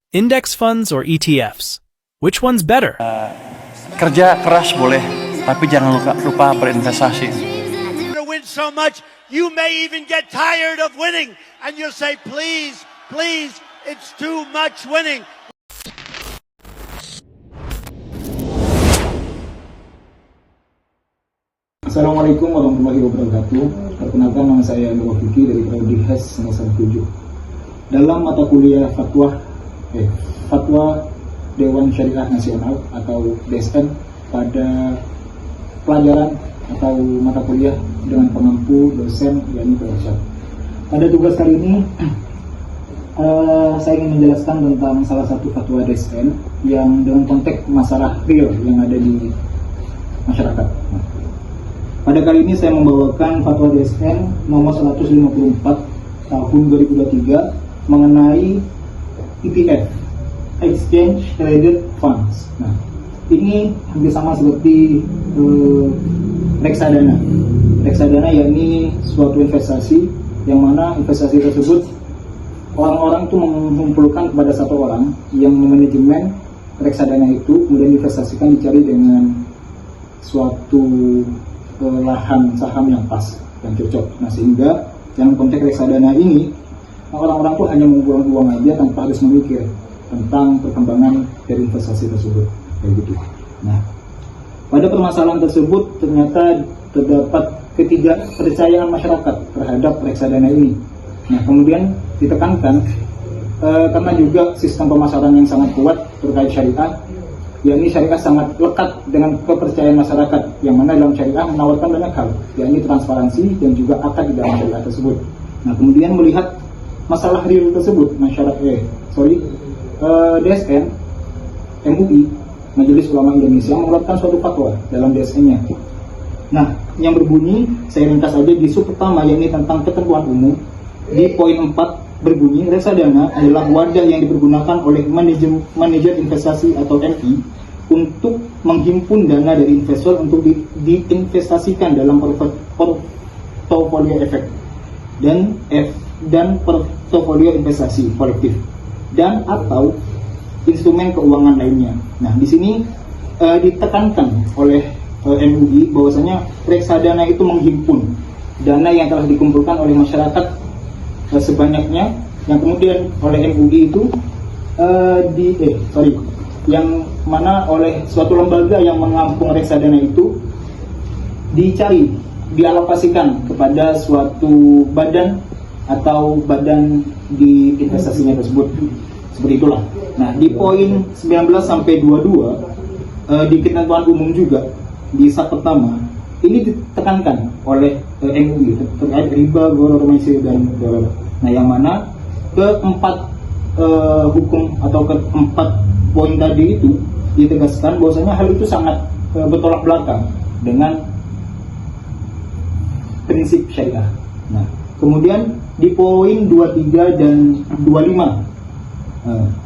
Index funds or ETFs? Which one's better? Kerja keras boleh, tapi jangan lupa berinvestasi. To win so much, you may even get tired of winning, and you'll say, please, please, it's too much winning. Assalamualaikum warahmatullahi wabarakatuh. Perkenalkan, nama saya Nur Fikri dari Prodi HES semester 7. Dalam mata kuliah Fatwa Dewan Syariah Nasional atau DSN pada pelajaran atau mata kuliah dengan pengampu dosen yakni Pak Irsyad. Pada tugas kali ini saya ingin menjelaskan tentang salah satu fatwa DSN yang dengan konteks masalah real yang ada di masyarakat. Pada kali ini saya membawakan fatwa DSN nomor 154 tahun 2023 mengenai ETF, Exchange Traded Funds. Nah, ini hampir sama seperti reksadana. Reksadana yakni suatu investasi yang mana investasi tersebut orang-orang itu mengumpulkan kepada satu orang yang memanajemen reksadana itu, kemudian investasikan dicari dengan suatu lahan saham yang pas, yang cocok. Nah, sehingga dalam konteks reksadana ini orang-orang tuh hanya mengumpulkan uang aja tanpa harus memikir tentang perkembangan dari investasi tersebut, kayak gitu. Nah, pada permasalahan tersebut ternyata terdapat ketidakpercayaan masyarakat terhadap reksadana ini. Nah, kemudian ditekankan karena juga sistem pemasaran yang sangat kuat terkait syariah, yakni syariah sangat lekat dengan kepercayaan masyarakat, yang mana dalam syariah menawarkan banyak hal, yakni transparansi dan juga akad di dalam syariah tersebut. Nah, kemudian melihat masalah real tersebut, DSN MUI, Majelis Ulama Indonesia, mengeluarkan suatu fatwa dalam DSN-nya. Nah, yang berbunyi, saya ringkas saja di sub pertama, yakni tentang ketentuan umum. Di poin 4 berbunyi, reksadana adalah wadah yang dipergunakan oleh manajer investasi atau MI untuk menghimpun dana dari investor untuk diinvestasikan dalam portofolio efek dan portofolio investasi kolektif dan atau instrumen keuangan lainnya. Nah, di sini ditekankan oleh MUI bahwasanya reksadana itu menghimpun dana yang telah dikumpulkan oleh masyarakat sebanyaknya, yang kemudian oleh MUI itu yang mana oleh suatu lembaga yang menampung reksadana itu dialokasikan kepada suatu badan atau badan di investasinya tersebut. Seperti itulah. Nah, di poin 19 sampai 22 di ketentuan umum juga di sub pertama ini ditekankan oleh MUI terkait riba, gharar, maisir dan darar. Nah, yang mana keempat hukum atau keempat poin tadi itu ditegaskan bahwasanya hal itu sangat bertolak belakang dengan prinsip syariah. Nah, kemudian di poin 23 dan 25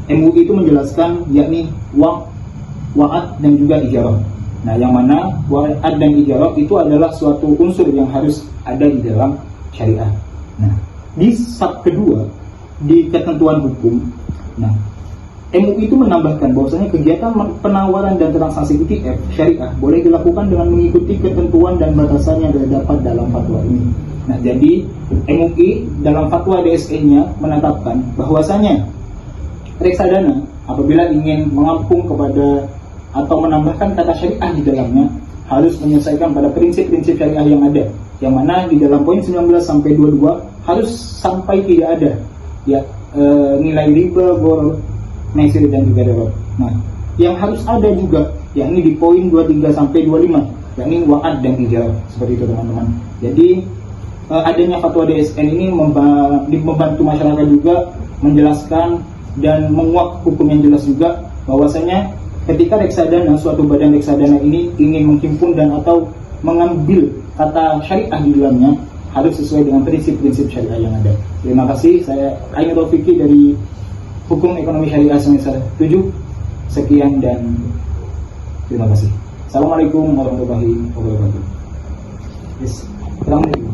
MUI itu menjelaskan yakni wa'ad dan juga ijarah. Nah, yang mana wa'ad dan ijarah itu adalah suatu unsur yang harus ada di dalam syariah. Nah, di sub kedua di ketentuan hukum, nah MUI itu menambahkan bahwasanya kegiatan penawaran dan transaksi ETF syariah boleh dilakukan dengan mengikuti ketentuan dan batasan yang terdapat dalam fatwa ini. Nah, jadi MUI dalam fatwa DSN-nya menetapkan bahwasanya reksadana apabila ingin mengampung kepada atau menambahkan kata syariah di dalamnya harus menyelesaikan pada prinsip-prinsip syariah yang ada, yang mana di dalam poin 19 sampai 22 harus sampai tidak ada nilai riba, gharar, maisir dan juga darar. Nah, yang harus ada juga yakni di poin 23 sampai 25 yakni wa'ad dan ijarah. Seperti itu, teman-teman. Jadi adanya fatwa DSN ini membantu masyarakat juga menjelaskan dan menguak hukum yang jelas juga bahwasanya ketika reksadana, suatu badan reksadana ini ingin menghimpun dan atau mengambil kata syariah di dalamnya harus sesuai dengan prinsip-prinsip syariah yang ada. Terima kasih, saya Ainur Fikri dari Hukum Ekonomi Syariah semester 7. Sekian dan terima kasih. Assalamualaikum warahmatullahi wabarakatuh. Assalamualaikum.